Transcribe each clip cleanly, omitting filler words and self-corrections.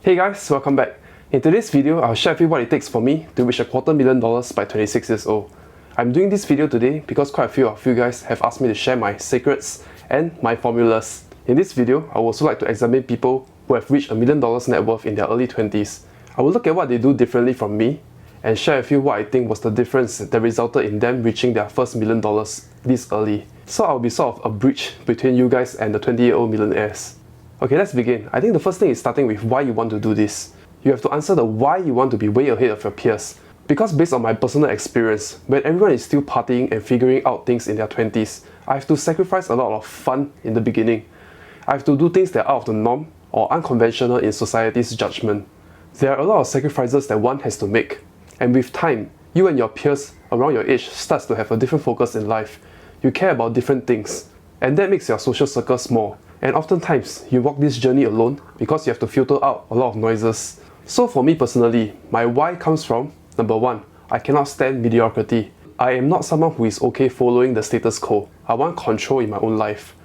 Hey guys, welcome back. In today's video, I'll share with you what it takes for me to reach $250,000 by 26 years old. I'm doing this video today because quite a few of you guys have asked me to share my secrets and my formulas. In this video, I would also like to examine people who have reached $1 million net worth in their early 20s. I will look at what they do differently from me and share with you what I think was the difference that resulted in them reaching their first $1 million this early. So I'll be sort of a bridge between you guys and the 20-year-old millionaires. Okay, let's begin. I think the first thing is starting with why you want to do this. You have to answer the why you want to be way ahead of your peers. Because based on my personal experience, when everyone is still partying and figuring out things in their 20s, I have to sacrifice a lot of fun in the beginning. I have to do things that are out of the norm or unconventional in society's judgment. There are a lot of sacrifices that one has to make. And with time, you and your peers around your age starts to have a different focus in life. You care about different things, and that makes your social circle small. And oftentimes, you walk this journey alone because you have to filter out a lot of noises. So for me personally, my why comes from, number one, I cannot stand mediocrity. I am not someone who is okay following the status quo. I want control in my own life.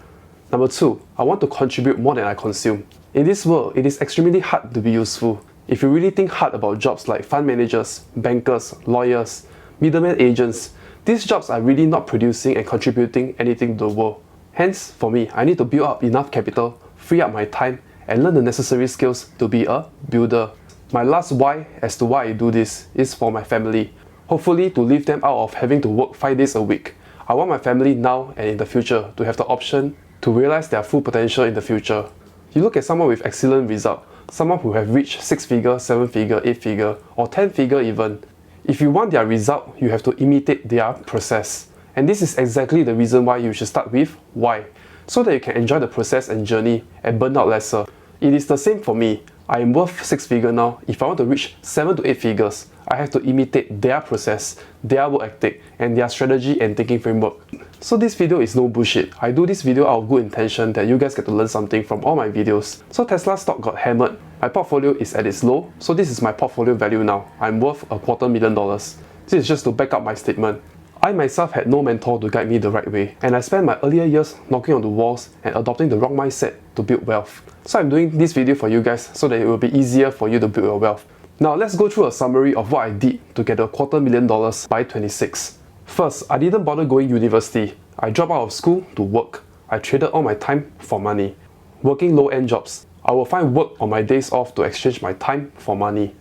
Number two, I want to contribute more than I consume. In this world, it is extremely hard to be useful. If you really think hard about jobs like fund managers, bankers, lawyers, middleman agents, these jobs are really not producing and contributing anything to the world. Hence, for me, I need to build up enough capital, free up my time, and learn the necessary skills to be a builder. My last why as to why I do this is for my family. Hopefully to leave them out of having to work 5 days a week. I want my family now and in the future to have the option to realize their full potential in the future. You look at someone with excellent result, someone who have reached 6-figure, 7-figure, 8-figure, or 10-figure even. If you want their result, you have to imitate their process. And this is exactly the reason why you should start with why, so that you can enjoy the process and journey and burn out lesser. It is the same for me. I am worth 6-figure now. If I want to reach 7 to 8 figures, I have to imitate their process, their work ethic, and their strategy and thinking framework. So this video is no bullshit. I do this video out of good intention that you guys get to learn something from all my videos. So Tesla stock got hammered. My portfolio is at its low, so this is my portfolio value now. I'm worth $250,000. This is just to back up my statement. I myself had no mentor to guide me the right way, and I spent my earlier years knocking on the walls and adopting the wrong mindset to build wealth. So I'm doing this video for you guys so that it will be easier for you to build your wealth. Now let's go through a summary of what I did to get $250,000 by 26. First, I didn't bother going university. I dropped out of school to work. I traded all my time for money. Working low-end jobs. I will find work on my days off to exchange my time for money.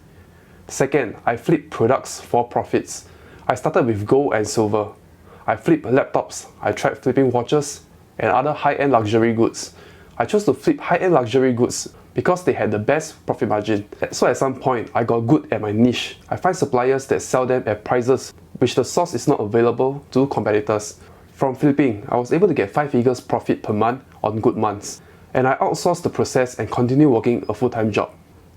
Second, I flipped products for profits. I started with gold and silver. I flipped laptops, I tried flipping watches and other high-end luxury goods. I chose to flip high-end luxury goods because they had the best profit margin. So at some point, I got good at my niche. I find suppliers that sell them at prices which the source is not available to competitors. From flipping, I was able to get 5 figures profit per month on good months. And I outsourced the process and continued working a full-time job.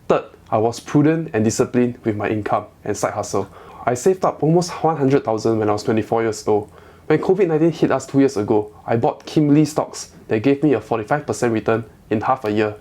Third, I was prudent and disciplined with my income and side hustle. I saved up almost $100,000 when I was 24 years old. When COVID-19 hit us 2 years ago, I bought Kimberly stocks that gave me a 45% return in half a year.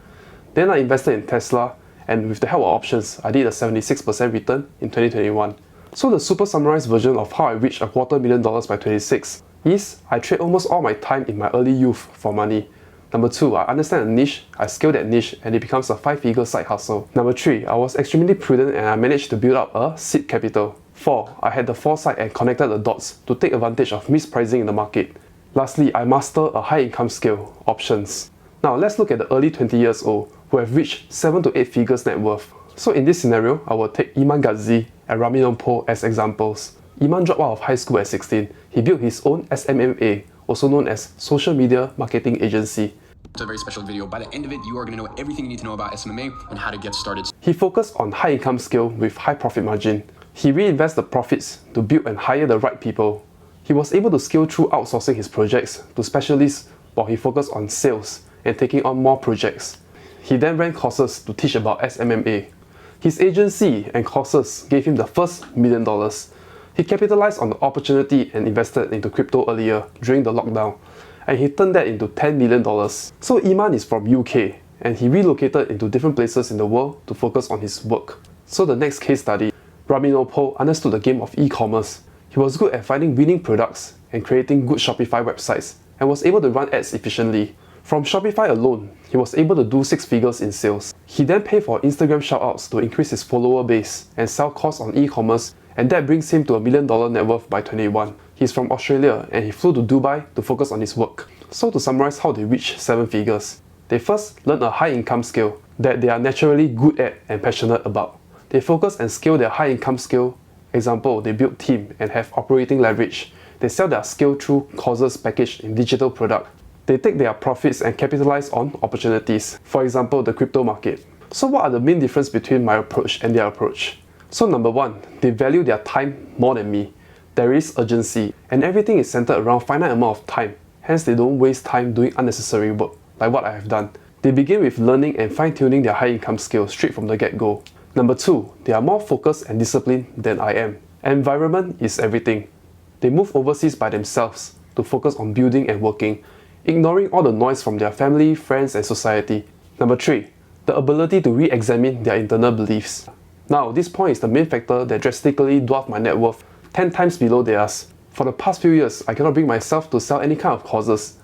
Then I invested in Tesla, and with the help of options, I did a 76% return in 2021. So the super summarized version of how I reached $250,000 by 26 is I trade almost all my time in my early youth for money. Number two, I understand a niche, I scale that niche, and it becomes a 5-figure side hustle. Number three, I was extremely prudent and I managed to build up a seed capital. 4. I had the foresight and connected the dots to take advantage of mispricing in the market. Lastly, I mastered a high income skill, options. Now let's look at the early 20 years old who have reached 7 to 8 figures net worth. So in this scenario, I will take Iman Ghazi and Rami Nompo as examples. Iman dropped out of high school at 16. He built his own SMMA, also known as Social Media Marketing Agency. It's a very special video. By the end of it, you are going to know everything you need to know about SMMA and how to get started. He focused on high income skill with high profit margin. He reinvests the profits to build and hire the right people. He was able to scale through outsourcing his projects to specialists while he focused on sales and taking on more projects. He then ran courses to teach about SMMA. His agency and courses gave him the first $1 million. He capitalized on the opportunity and invested into crypto earlier during the lockdown, and he turned that into $10 million. So Iman is from UK, and he relocated into different places in the world to focus on his work. So the next case study, Rami Nompo understood the game of e-commerce. He was good at finding winning products and creating good Shopify websites and was able to run ads efficiently. From Shopify alone, he was able to do 6 figures in sales. He then paid for Instagram shoutouts to increase his follower base and sell courses on e-commerce, and that brings him to $1 million net worth by 21. He's from Australia and he flew to Dubai to focus on his work. So to summarize how they reach 7 figures, they first learn a high income skill that they are naturally good at and passionate about. They focus and scale their high income skill. Example, they build team and have operating leverage. They sell their skill through courses packaged in digital product. They take their profits and capitalize on opportunities, for example, the crypto market. So what are the main difference between my approach and their approach? So number one, they value their time more than me. There is urgency, and everything is centered around finite amount of time. Hence, they don't waste time doing unnecessary work, like what I have done. They begin with learning and fine-tuning their high income skills straight from the get-go. Number two, they are more focused and disciplined than I am. Environment is everything. They move overseas by themselves to focus on building and working, ignoring all the noise from their family, friends, and society. Number three, the ability to re-examine their internal beliefs. Now, this point is the main factor that drastically dwarfed my net worth 10 times below theirs. For the past few years, I cannot bring myself to sell any kind of courses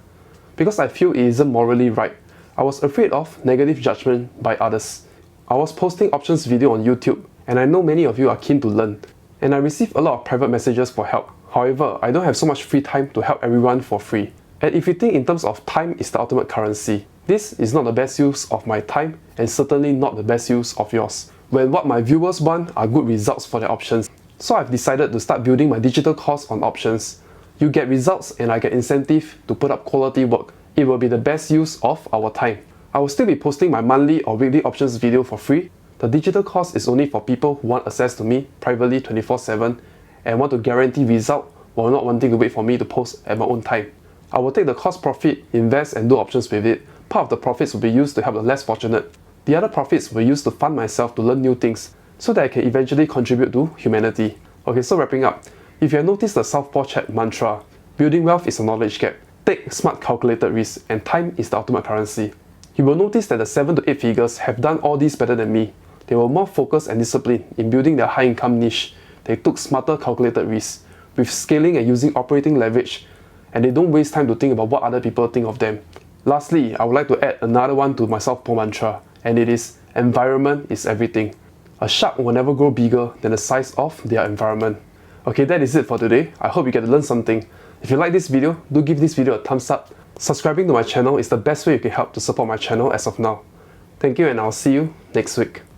because I feel it isn't morally right. I was afraid of negative judgment by others. I was posting options video on YouTube, and I know many of you are keen to learn, and I receive a lot of private messages for help. However, I don't have so much free time to help everyone for free. And if you think in terms of time is the ultimate currency, this is not the best use of my time and certainly not the best use of yours, when what my viewers want are good results for their options. So I've decided to start building my digital course on options. You get results and I get incentive to put up quality work. It will be the best use of our time. I will still be posting my monthly or weekly options video for free. The digital course is only for people who want access to me privately 24/7 and want to guarantee result while not wanting to wait for me to post at my own time. I will take the course profit, invest and do options with it. Part of the profits will be used to help the less fortunate. The other profits will be used to fund myself to learn new things so that I can eventually contribute to humanity. Okay, so wrapping up. If you have noticed the Southpaw Chat mantra, building wealth is a knowledge gap. Take smart calculated risks and time is the ultimate currency. You will notice that the 7 to 8 figures have done all this better than me. They were more focused and disciplined in building their high income niche. They took smarter calculated risks with scaling and using operating leverage, and they don't waste time to think about what other people think of them. Lastly, I would like to add another one to my Southpaw mantra, and it is environment is everything. A shark will never grow bigger than the size of their environment. Okay, that is it for today. I hope you get to learn something. If you like this video, do give this video a thumbs up. Subscribing to my channel is the best way you can help to support my channel as of now. Thank you and I'll see you next week.